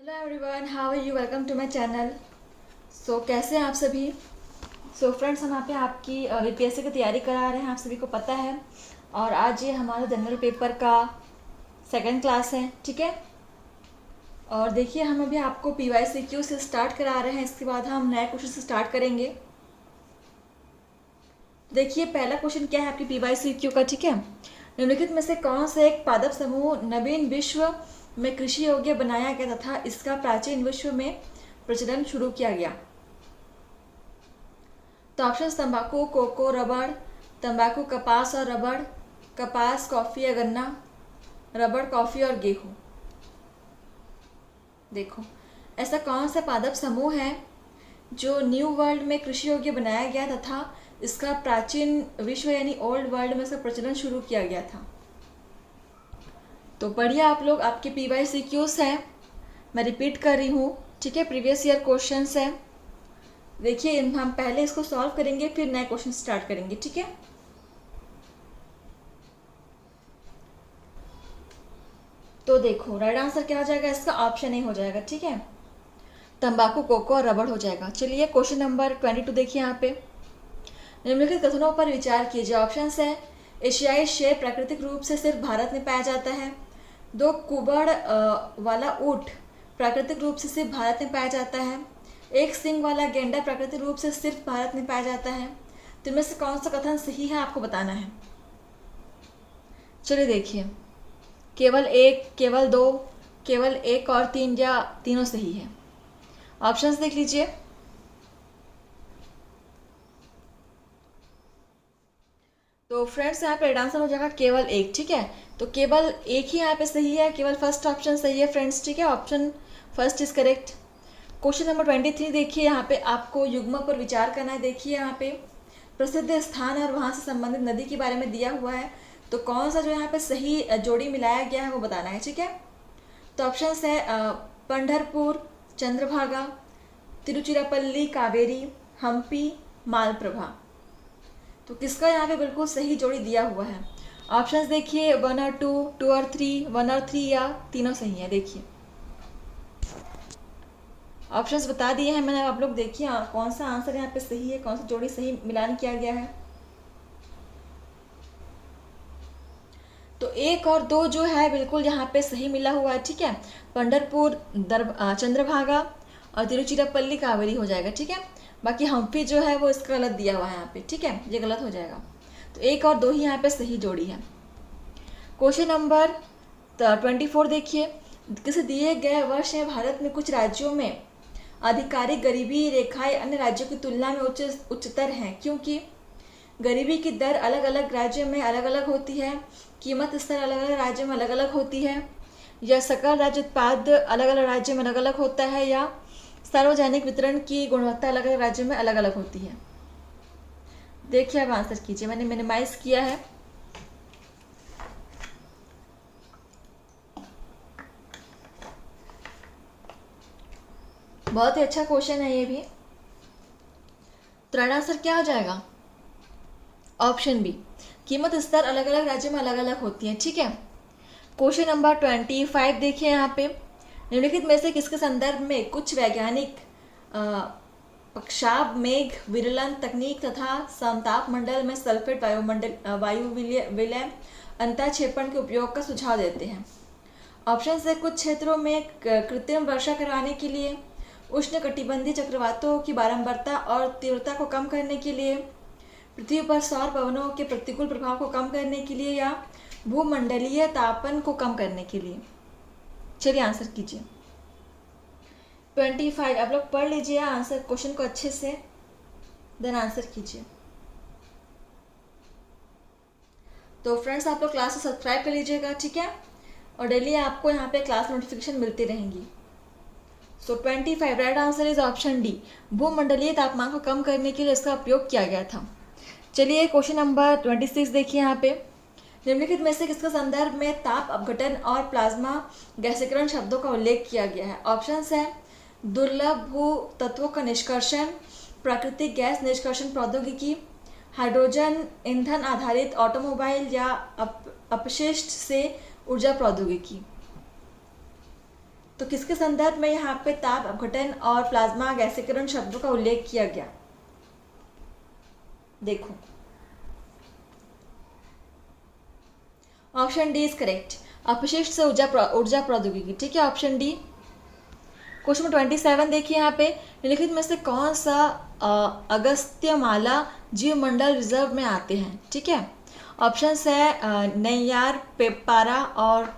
Hello everyone, how are you? Welcome to my channel. कैसे हैं आप सभी? फ्रेंड्स, हम यहाँ पे आपकी यूपीएससी की तैयारी करा रहे हैं, आप सभी को पता है। और आज ये हमारा जनरल पेपर का सेकंड क्लास है, ठीक है। और देखिए, हम अभी आपको पीवाईसीक्यू से स्टार्ट करा रहे हैं, इसके बाद हम नए क्वेश्चन से स्टार्ट करेंगे। देखिए, पहला क्वेश्चन क्या है आपकी पीवाईसीक्यू का, ठीक है। निम्नलिखित में से कौन सा एक पादप समूह नवीन विश्व में कृषि योग्य बनाया गया तथा इसका प्राचीन विश्व में प्रचलन शुरू किया गया? तो ऑप्शन तंबाकू, कोको, रबड़, तंबाकू, कपास और रबड़, कपास, कॉफ़ी या गन्ना, रबड़, कॉफ़ी और गेहूं। देखो, ऐसा कौन सा पादप समूह है जो न्यू वर्ल्ड में कृषि योग्य बनाया गया तथा इसका प्राचीन विश्व यानी ओल्ड वर्ल्ड में इसका प्रचलन शुरू किया गया था? तो पढ़िए आप लोग, आपके पीवाईसीक्यूज हैं, मैं रिपीट कर रही हूँ, ठीक है। प्रीवियस ईयर क्वेश्चंस हैं। देखिए, हम पहले इसको सॉल्व करेंगे, फिर नए क्वेश्चन स्टार्ट करेंगे, ठीक है। तो देखो, राइट आंसर क्या हो जाएगा इसका? ऑप्शन ए हो जाएगा, ठीक है। तंबाकू, कोको और रबड़ हो जाएगा। चलिए क्वेश्चन नंबर 22 देखिए यहाँ पे। निम्नलिखित कथनों पर विचार कीजिए। ऑप्शन है, एशियाई शेर प्राकृतिक रूप से सिर्फ भारत में पाया जाता है। 2, कुबड़ वाला ऊँट प्राकृतिक रूप से सिर्फ भारत में पाया जाता है। 1, सींग वाला गेंडा प्राकृतिक रूप से सिर्फ भारत में पाया जाता है। तो इनमें से कौन सा कथन सही है आपको बताना है। चलिए देखिए, केवल 1, केवल 2, केवल 1 और 3 या तीनों सही है? ऑप्शंस देख लीजिए। तो फ्रेंड्स, यहाँ पे राइट आंसर हो जाएगा केवल 1, ठीक है। तो केवल 1 ही यहाँ पे सही है, केवल फर्स्ट ऑप्शन सही है फ्रेंड्स, ठीक है। Option first is correct. Question number 23 देखिए, यहाँ पे आपको युग्मक पर विचार करना है। देखिए यहाँ पे प्रसिद्ध स्थान और वहाँ से संबंधित नदी के बारे में दिया हुआ है, तो कौन सा जो यहाँ पे सही जोड़ी मिलाया गया है वो बताना है, ठीक है। तो ऑप्शन है पंढरपुर, चंद्रभागा, तिरुचिरापल्ली, कावेरी, हम्पी, मालप्रभा। तो किसका यहाँ पे बिल्कुल सही जोड़ी दिया हुआ है? ऑप्शंस देखिए, 1 और 2, 2 और 3, 1 और 3 या तीनों सही है। देखिए, ऑप्शंस बता दिए हैं मैंने, आप लोग देखिए कौन सा आंसर यहाँ पे सही है, कौन सा जोड़ी सही मिलान किया गया है। तो 1 और 2 जो है बिल्कुल यहाँ पे सही मिला हुआ है, ठीक है। पंढरपुर, चंद्रभागा और तिरुचिरापल्ली, कावेरी हो जाएगा, ठीक है। बाकी हम्पी जो है वो इसका गलत दिया हुआ है यहाँ पे, ठीक है, ये गलत हो जाएगा। तो 1 और 2 ही यहाँ पे सही जोड़ी है। क्वेश्चन नंबर 24 देखिए, किसी दिए गए वर्ष में भारत में कुछ राज्यों में आधिकारिक गरीबी रेखाएं अन्य राज्यों की तुलना में उच्चतर हैं, क्योंकि गरीबी की दर अलग अलग राज्यों में अलग अलग होती है, कीमत स्तर अलग अलग राज्यों में अलग अलग होती है, या सकल राज्य उत्पाद अलग अलग राज्यों में अलग अलग होता है, या सार्वजनिक वितरण की गुणवत्ता अलग अलग राज्यों में अलग अलग होती है। देखिए, अब आंसर कीजिए, मैंने मिनिमाइज किया है। बहुत ही अच्छा क्वेश्चन है ये भी। तो राइट आंसर क्या हो जाएगा? ऑप्शन बी, कीमत स्तर अलग अलग राज्यों में अलग अलग होती है, ठीक है। क्वेश्चन नंबर 25 देखिए यहाँ पे, निम्नलिखित में से किसके संदर्भ में कुछ वैज्ञानिक पक्षाब मेघ विरलन तकनीक तथा समताप मंडल में सल्फेट वायु विलय अंतःक्षेपण के उपयोग का सुझाव देते हैं? ऑप्शन से, कुछ क्षेत्रों में कृत्रिम वर्षा करवाने के लिए, उष्णकटिबंधीय चक्रवातों की बारंबारता और तीव्रता को कम करने के लिए, पृथ्वी पर सौर पवनों के प्रतिकूल प्रभाव को कम करने के लिए, या भूमंडलीय तापन को कम करने के लिए। चलिए आंसर कीजिए। 25 आप लोग पढ़ लीजिए आंसर क्वेश्चन को अच्छे से, देन आंसर कीजिए। तो फ्रेंड्स, आप लोग क्लास को सब्सक्राइब कर लीजिएगा, ठीक है, और डेली आपको यहाँ पे क्लास नोटिफिकेशन मिलती रहेंगी। 25 right answer is option D, भूमंडलीय तापमान को कम करने के लिए इसका उपयोग किया गया था। चलिए क्वेश्चन नंबर 26 देखिए यहाँ पे, निम्नलिखित में से किसके संदर्भ में ताप अपघटन और प्लाज्मा गैसीकरण शब्दों का उल्लेख किया गया है? ऑप्शंस है, दुर्लभ भू तत्वों का निष्कर्षण, प्राकृतिक गैस निष्कर्षण प्रौद्योगिकी, हाइड्रोजन ईंधन आधारित ऑटोमोबाइल, या अपशिष्ट से ऊर्जा प्रौद्योगिकी। तो किसके संदर्भ में यहाँ पे ताप अपघटन और प्लाज्मा गैसीकरण शब्दों का उल्लेख किया गया? देखो, ऑप्शन डी इज करेक्ट, अपशिष्ट से ऊर्जा प्रौद्योगिकी। ठीक है, ऑप्शन डी। क्वेश्चन नंबर 27 देखिए यहाँ पे, निम्नलिखित में से कौन सा अगस्त्यमाला जीवमंडल रिजर्व में आते हैं? ठीक है, ऑप्शन है नैयार, पेपारा और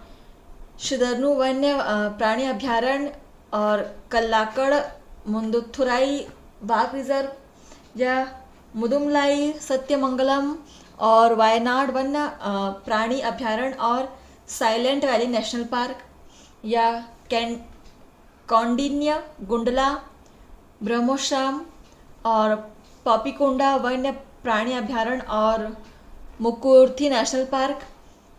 शिदरनु वन्य प्राणी अभ्यारण्य और कल्लाकड़ मुंदुथुराई बाघ रिजर्व, या मुदुमलाई, सत्यमंगलम और वायनाड वन्य प्राणी अभ्यारण्य और साइलेंट वैली नेशनल पार्क, या कौंडिन्य, गुंडला, ब्रह्मोश्राम और पापीकोंडा वन्य प्राणी अभ्यारण्य और मुकुर्थी नेशनल पार्क,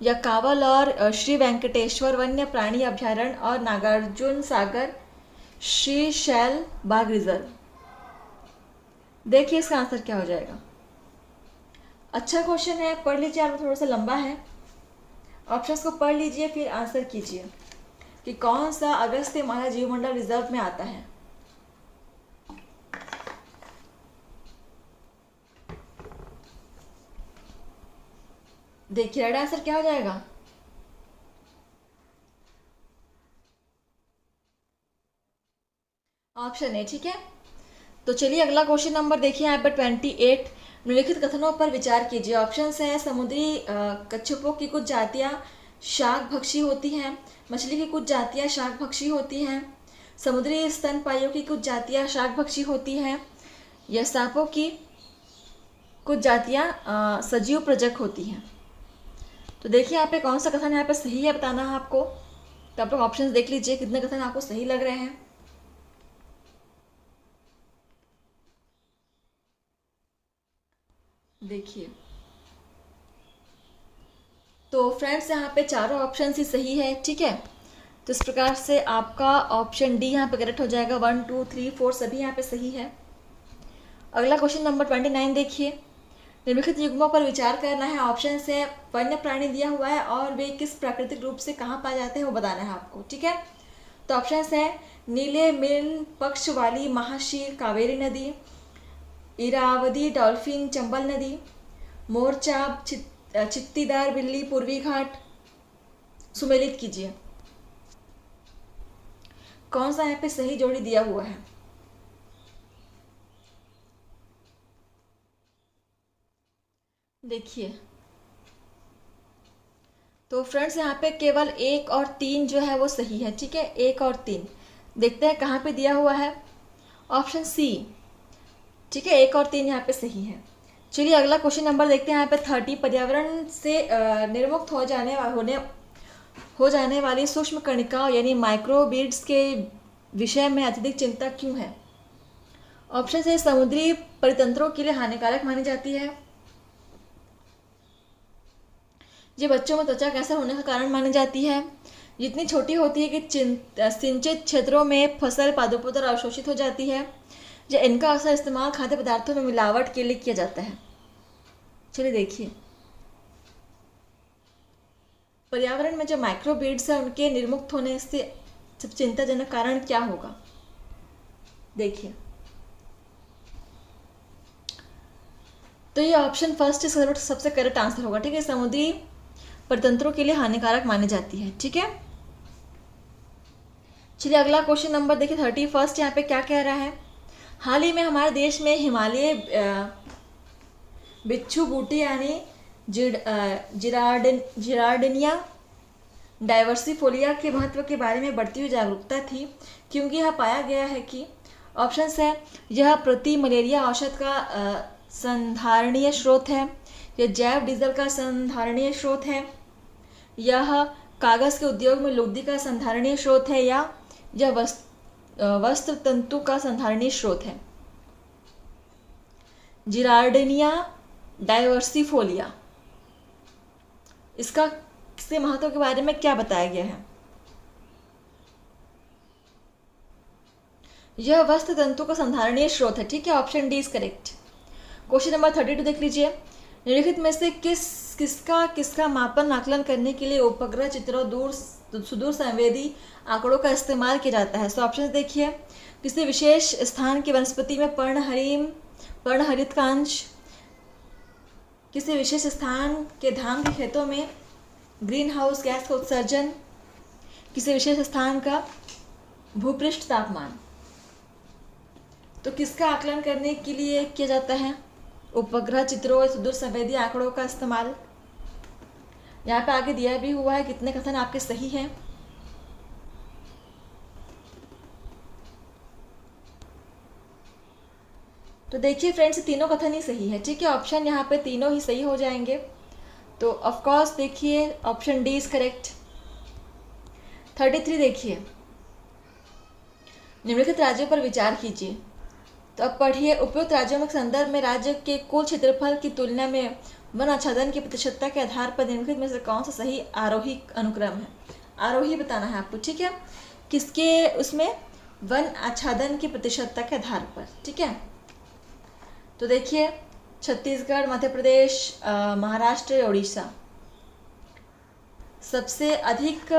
या कावल और श्री वेंकटेश्वर वन्य प्राणी अभ्यारण्य और नागार्जुन सागर श्री शैल बाघ रिजर्व। देखिए इसका आंसर क्या हो जाएगा। अच्छा क्वेश्चन है, पढ़ लीजिए, आप थोड़ा सा लंबा है, ऑप्शंस को पढ़ लीजिए फिर आंसर कीजिए कि कौन सा अगस्त्यमाला जीवमंडल रिजर्व में आता है। देखिए राइट आंसर क्या हो जाएगा। Option A. ठीक है, तो चलिए अगला क्वेश्चन नंबर देखिए यहाँ पर 28। निम्नलिखित कथनों पर विचार कीजिए। ऑप्शन है समुद्री कच्छपों की कुछ जातियां शाक भक्षी होती हैं, मछली की कुछ जातियां शाक भक्षी होती हैं, समुद्री स्तनपाइयों की कुछ जातियां शाक भक्षी होती हैं, या सांपों की कुछ जातियां सजीव प्रजक होती हैं। तो देखिए यहाँ पे कौन सा कथन यहाँ पे सही है बताना है आपको। तो आप लोग ऑप्शन देख लीजिए कितने कथन आपको सही लग रहे हैं। देखिए, तो फ्रेंड्स यहाँ पे चारों ऑप्शन ही सही है। ठीक है, तो इस प्रकार से आपका ऑप्शन डी यहाँ पे करेक्ट हो जाएगा। 1 2 3 4 सभी यहाँ पे सही है। अगला क्वेश्चन नंबर 29 देखिए, निम्नलिखित युग्मों पर विचार करना है। ऑप्शन है वन्य प्राणी दिया हुआ है और वे किस प्राकृतिक रूप से कहाँ पाए जाते हैं वो बताना है आपको। ठीक है, तो ऑप्शन है नीले मिल पक्ष वाली महाशीर कावेरी नदी, इरावदी डॉल्फिन चंबल नदी, मोरचाप चित्तीदार बिल्ली पूर्वी घाट। सुमेलित कीजिए कौन सा यहाँ पे सही जोड़ी दिया हुआ है। देखिए, तो फ्रेंड्स यहाँ पे केवल 1 और 3 जो है वो सही है। ठीक है, 1 और 3 देखते हैं कहाँ पे दिया हुआ है। Option C. ठीक है, 1 और 3 यहाँ पे सही है। चलिए अगला क्वेश्चन नंबर देखते हैं यहाँ पे 30। पर्यावरण से निर्मुक्त हो जाने वाली सूक्ष्म कणिकाओं यानी माइक्रोबीड्स के विषय में अत्यधिक चिंता क्यों है। ऑप्शन है समुद्री परितंत्रों के लिए हानिकारक मानी जाती है, ये बच्चों में त्वचा कैंसर होने का कारण मानी जाती है, जितनी छोटी होती है कि सिंचित क्षेत्रों में फसल पादपों अवशोषित हो जाती है, या इनका अक्सर इस्तेमाल खाद्य पदार्थों में मिलावट के लिए किया जाता है। चलिए देखिए, पर्यावरण में जो माइक्रोबीड्स है उनके निर्मुक्त होने से सब चिंताजनक कारण क्या होगा। देखिए, तो ये ऑप्शन फर्स्ट सबसे करेक्ट आंसर होगा। ठीक है, समुद्री परितंत्रों के लिए हानिकारक मानी जाती है। ठीक है, चलिए अगला क्वेश्चन नंबर देखिए 31। यहाँ पे क्या कह रहा है। हाल ही में हमारे देश में हिमालय बिच्छू बूटी यानी जिरार्डिनिया डाइवर्सिफोलिया के महत्व के बारे में बढ़ती हुई जागरूकता थी, क्योंकि यह पाया गया है कि ऑप्शन है यह प्रति मलेरिया औषध का संधारणीय स्रोत है, यह जैव डीजल का संधारणीय स्रोत है, यह कागज़ के उद्योग में लुगदी का संधारणीय स्रोत है, या यह वस्त्र तंतु का संधारणीय स्रोत है। जिरार्डिनिया डाइवर्सिफोलिया, इसका से महत्व के बारे में क्या बताया गया है। यह वस्त्र तंतु का संधारणीय स्रोत है। ठीक है, option D is correct. Question number 32 देख लीजिए, निम्नलिखित में से किस किसका किसका मापन आकलन करने के लिए उपग्रह चित्रों दूर सुदूर संवेदी आंकड़ों का इस्तेमाल किया जाता है। सो ऑप्शन देखिए, किसी विशेष स्थान की वनस्पति में पर्णहरितकांश, किसी विशेष स्थान के धान के खेतों में ग्रीन हाउस गैस का उत्सर्जन, किसी विशेष स्थान का भूपृष्ठ तापमान। तो किसका आकलन करने के लिए किया जाता है? उपग्रह चित्रों और सुदूर संवेदी आंकड़ों का इस्तेमाल। यहाँ पे आगे दिया भी हुआ है कितने कथन आपके सही हैं। तो देखिए फ्रेंड्स, तीनों कथन ही सही है, ठीक है। ऑप्शन यहाँ पे तीनों ही सही हो जाएंगे। तो ऑफ कोर्स देखिए ऑप्शन डी इज करेक्ट। 33 देखिए, निम्नलिखित राज्यों पर विचार कीजिए। तो अब पढ़िए, उपयुक्त राज्यों के संदर्भ में राज्य के कुल क्षेत्रफल की तुलना में वन आच्छादन की प्रतिशतता के आधार पर निम्नलिखित में से कौन सा सही आरोही अनुक्रम है? आरोही बताना है आपको, ठीक है। किसके उसमें? वन आच्छादन की प्रतिशतता के आधार पर, ठीक है। तो देखिए, छत्तीसगढ़, मध्य प्रदेश, महाराष्ट्र, उड़ीसा। सबसे अधिक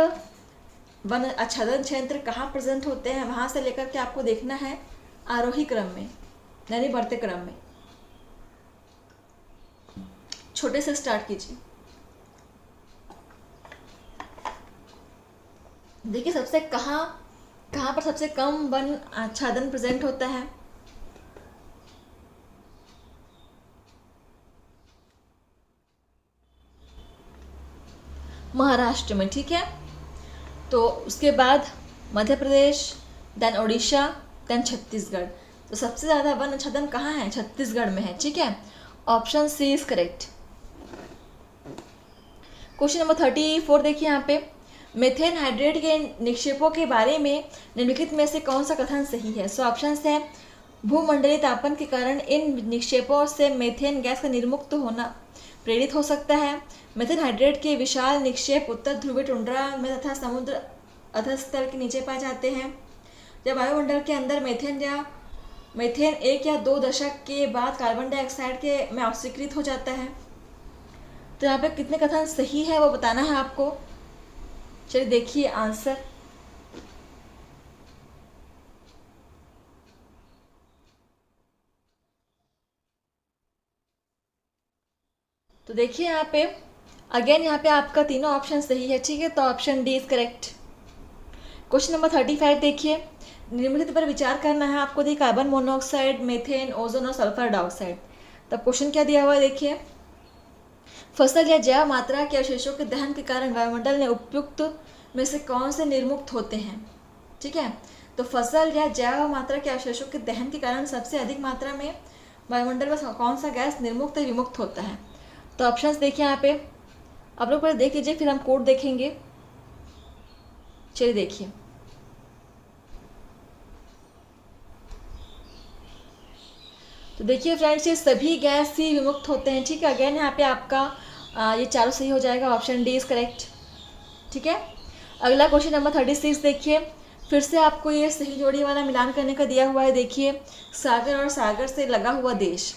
वन आच्छादन क्षेत्र कहाँ प्रेजेंट होते हैं, वहाँ से लेकर के आपको देखना है आरोही क्रम में, यानी बढ़ते क्रम में। छोटे से स्टार्ट कीजिए। देखिए सबसे कहाँ पर सबसे कम वन आच्छादन प्रेजेंट होता है? महाराष्ट्र में, ठीक है। तो उसके बाद मध्य प्रदेश, देन उड़ीसा, देन छत्तीसगढ़। तो सबसे ज़्यादा वन आच्छादन कहाँ है? छत्तीसगढ़ में है, ठीक है। Option C is correct. Question number 34 देखिए यहाँ पे, मीथेन हाइड्रेट के निक्षेपों के बारे में निम्नलिखित में से कौन सा कथन सही है? सो ऑप्शन है, भूमंडलीय तापन के कारण इन निक्षेपों से मीथेन गैस का निर्मुक्त होना प्रेरित हो सकता है। मीथेन हाइड्रेट के विशाल निक्षेप उत्तर ध्रुवीय टुंड्रा में तथा समुद्र अधस्तर के नीचे पाए जाते हैं। जब वायुमंडल के अंदर मीथेन 1 या 2 दशक के बाद कार्बन डाइऑक्साइड के में ऑक्सीकृत हो जाता है। तो यहाँ पे कितने कथन सही है वो बताना है आपको। चलिए देखिए आंसर। तो देखिए यहाँ पे अगेन यहाँ पे आपका तीनों ऑप्शन सही है, ठीक है। तो option D is correct. Question number 35 देखिए, निम्नलिखित पर विचार करना है आपको। देखिए कार्बन मोनोऑक्साइड, मीथेन, ओजोन और सल्फर डाइऑक्साइड। तब क्वेश्चन क्या दिया हुआ है देखिए, फसल या जैव मात्रा के अवशेषों के दहन के कारण वायुमंडल में उपयुक्त में से कौन से निर्मुक्त होते हैं, ठीक है। तो फसल या जैव मात्रा के अवशेषों के दहन के कारण सबसे अधिक मात्रा में वायुमंडल में कौन सा गैस निर्मुक्त या विमुक्त होता है? तो ऑप्शंस देखिए यहाँ पे, आप लोग पहले देख लीजिए फिर हम कोड देखेंगे। चलिए देखिए, तो देखिए फ्रेंड्स ये सभी गैस ही विमुक्त होते हैं, ठीक है। अगेन यहाँ पे आपका ये चारों सही हो जाएगा। ऑप्शन डी इज करेक्ट, ठीक है। अगला क्वेश्चन नंबर 36 देखिए, फिर से आपको ये सही जोड़ी वाला मिलान करने का दिया हुआ है। देखिए सागर और सागर से लगा हुआ देश,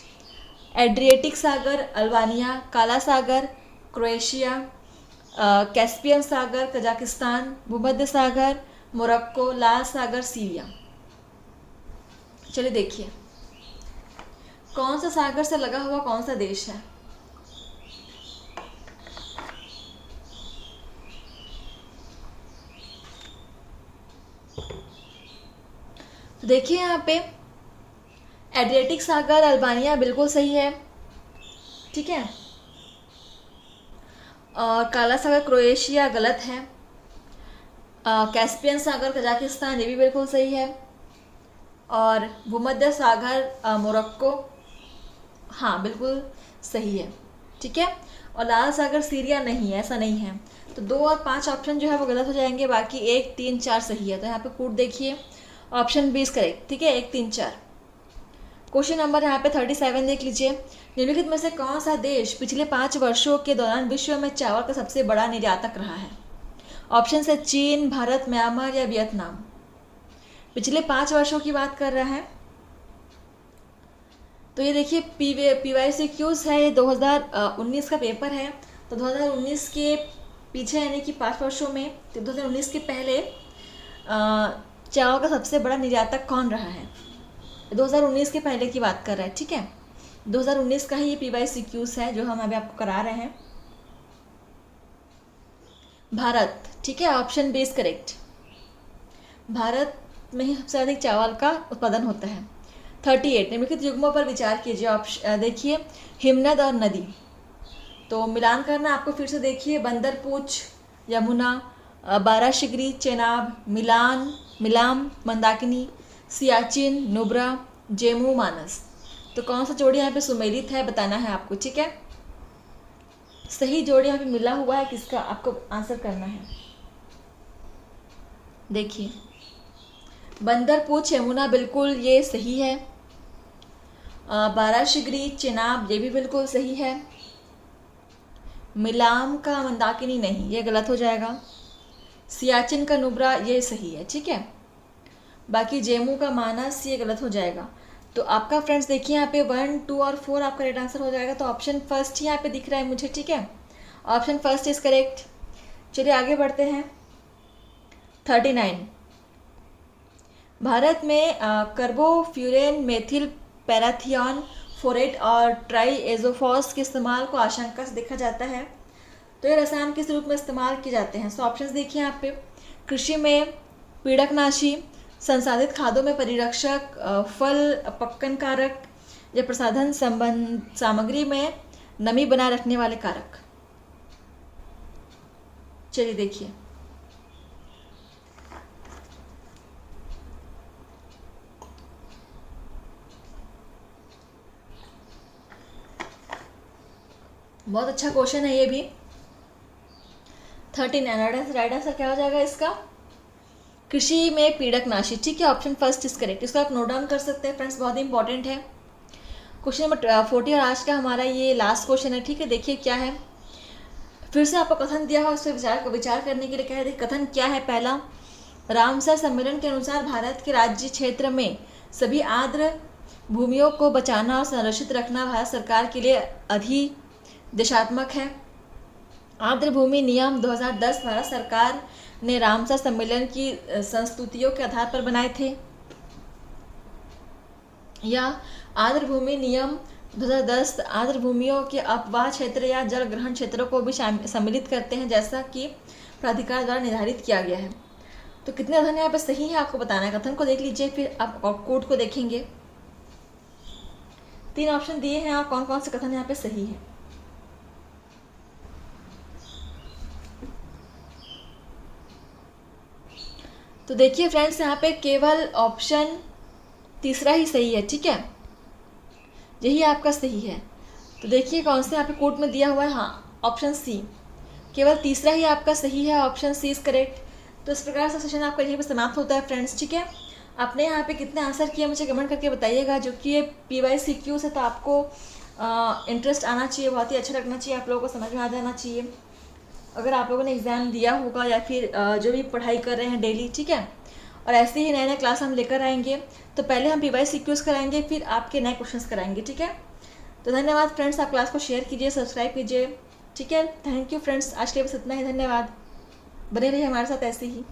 एड्रिएटिक सागर अल्बानिया, काला सागर क्रोएशिया, कैस्पियन सागर कजाकिस्तान, भूमध्य सागर मोरक्को, लाल सागर सीरिया। चलिए देखिए कौन सा सागर से लगा हुआ कौन सा देश है? तो देखिए यहाँ पे एड्रियाटिक सागर अल्बानिया बिल्कुल सही है, ठीक है। और काला सागर क्रोएशिया गलत है। कैस्पियन सागर कजाकिस्तान ये भी बिल्कुल सही है। और भूमध्य सागर मोरक्को हाँ बिल्कुल सही है, ठीक है। और लाल सागर सीरिया नहीं है, ऐसा नहीं है। तो 2 और 5 ऑप्शन जो है वो गलत हो जाएंगे, बाकी 1, 3, 4 सही है। तो यहाँ पे कोड देखिए, ऑप्शन बी इज करेक्ट, ठीक है। 1, 3, 4। क्वेश्चन नंबर यहाँ पे 37 देख लीजिए, निम्नलिखित में से कौन सा देश पिछले 5 वर्षों के दौरान विश्व में चावल का सबसे बड़ा निर्यातक रहा है? ऑप्शन है चीन, भारत, म्यांमार या वियतनाम। पिछले 5 वर्षों की बात कर रहा है। तो ये देखिए PYCQs है, ये 2019 का पेपर है। तो 2019 के पीछे यानी कि 5 वर्षों में, तो 2019 के पहले चावल का सबसे बड़ा निर्यातक कौन रहा है? 2019 के पहले की बात कर रहा है, ठीक है। 2019 का ही ये PYCQs है जो हम अभी आपको करा रहे हैं। भारत, ठीक है, option B is correct. Bharat में ही सबसे अधिक चावल का उत्पादन होता है। 38, निम्नलिखित युग्मों पर विचार कीजिए। ऑप्शन देखिए, हिमनद और नदी, तो मिलान करना आपको फिर से। देखिए, बंदरपूछ, यमुना, बाराशिगरी, चेनाब, मिलाम, मंदाकिनी, सियाचिन, नुब्रा, जेमू, मानस। तो कौन सा जोड़ी यहाँ पे सुमेलित है बताना है आपको, ठीक है। सही जोड़ी यहाँ पे मिला हुआ है किसका, आपको आंसर करना है। देखिए, बंदरपूछ, यमुना बिल्कुल ये सही है। बाराशिगरी, चेनाब ये भी बिल्कुल सही है। मिलाम का मंदाकिनी नहीं, ये गलत हो जाएगा। सियाचिन का नुब्रा ये सही है, ठीक है। बाकी जेमू का मानस ये गलत हो जाएगा। तो आपका फ्रेंड्स देखिए यहाँ पे 1, 2 और 4 आपका राइट आंसर हो जाएगा। तो ऑप्शन फर्स्ट ही यहाँ पे दिख रहा है मुझे, ठीक है। Option first is correct. चलिए आगे बढ़ते हैं। 39, भारत में कार्बोफ्यूरेन, मेथिल पैराथियन, फोरेट और ट्राईएजोफॉस के इस्तेमाल को आशंका से देखा जाता है। तो ये रसायन किस रूप में इस्तेमाल किए जाते हैं? सो ऑप्शंस देखिए यहाँ पे, कृषि में पीड़कनाशी, संसाधित खादों में परिरक्षक, फल पक्कन कारक, या प्रसाधन संबंध सामग्री में नमी बनाए रखने वाले कारक। चलिए देखिए, बहुत अच्छा क्वेश्चन है ये भी। 39 राइट आंसर क्या हो जाएगा इसका? कृषि में पीड़कनाशी, ठीक है। Option first is correct. इसको आप नोट डाउन कर सकते हैं फ्रेंड्स, बहुत ही इंपॉर्टेंट है। क्वेश्चन नंबर 40 और आज का हमारा ये लास्ट क्वेश्चन है, ठीक है। देखिए क्या है, फिर से आपको कथन दिया हुआ, उस पर विचार करने के लिए कह रहे। कथन क्या है? पहला, रामसर सम्मेलन के अनुसार भारत के राज्य क्षेत्र में सभी आर्द्र भूमियों को बचाना और संरक्षित रखना भारत सरकार के लिए अधिदेशात्मक है। आर्द्र भूमि नियम 2010 भारत सरकार ने रामसर सम्मेलन की संस्तुतियों के आधार पर बनाए थे। या आर्द्र भूमि नियम 2010 आर्द्र भूमियों के अपवाह क्षेत्र या जल ग्रहण क्षेत्रों को भी सम्मिलित करते हैं, जैसा कि प्राधिकार द्वारा निर्धारित किया गया है। तो कितने कथन यहाँ पे सही है आपको बताना है। कथन को देख लीजिए, फिर आप कोड को देखेंगे। 3 ऑप्शन दिए हैं, आप कौन कौन से कथन यहाँ पे सही है। तो देखिए फ्रेंड्स, यहाँ पे केवल ऑप्शन तीसरा ही सही है, ठीक है। यही आपका सही है। तो देखिए कौन से यहाँ पे कोड में दिया हुआ है। हाँ, ऑप्शन सी, केवल तीसरा ही आपका सही है। Option C is correct. तो इस प्रकार से सेशन आपका यहीं पे समाप्त होता है फ्रेंड्स, ठीक है। आपने यहाँ पे कितने आंसर किए मुझे कमेंट करके बताइएगा। जो कि ये PYCQ से, तो आपको इंटरेस्ट आना चाहिए, बहुत ही अच्छा लगना चाहिए, आप लोगों को समझ में आ जाना चाहिए। अगर आप लोगों ने एग्ज़ाम दिया होगा या फिर जो भी पढ़ाई कर रहे हैं डेली, ठीक है। और ऐसे ही नए नए क्लास हम लेकर आएंगे। तो पहले हम PYCQs कराएंगे, फिर आपके नए क्वेश्चंस कराएंगे, ठीक है। तो धन्यवाद फ्रेंड्स, आप क्लास को शेयर कीजिए, सब्सक्राइब कीजिए, ठीक है। थैंक यू फ्रेंड्स, आज के लिए बस इतना ही। धन्यवाद, बने रहिए हमारे साथ ऐसे ही।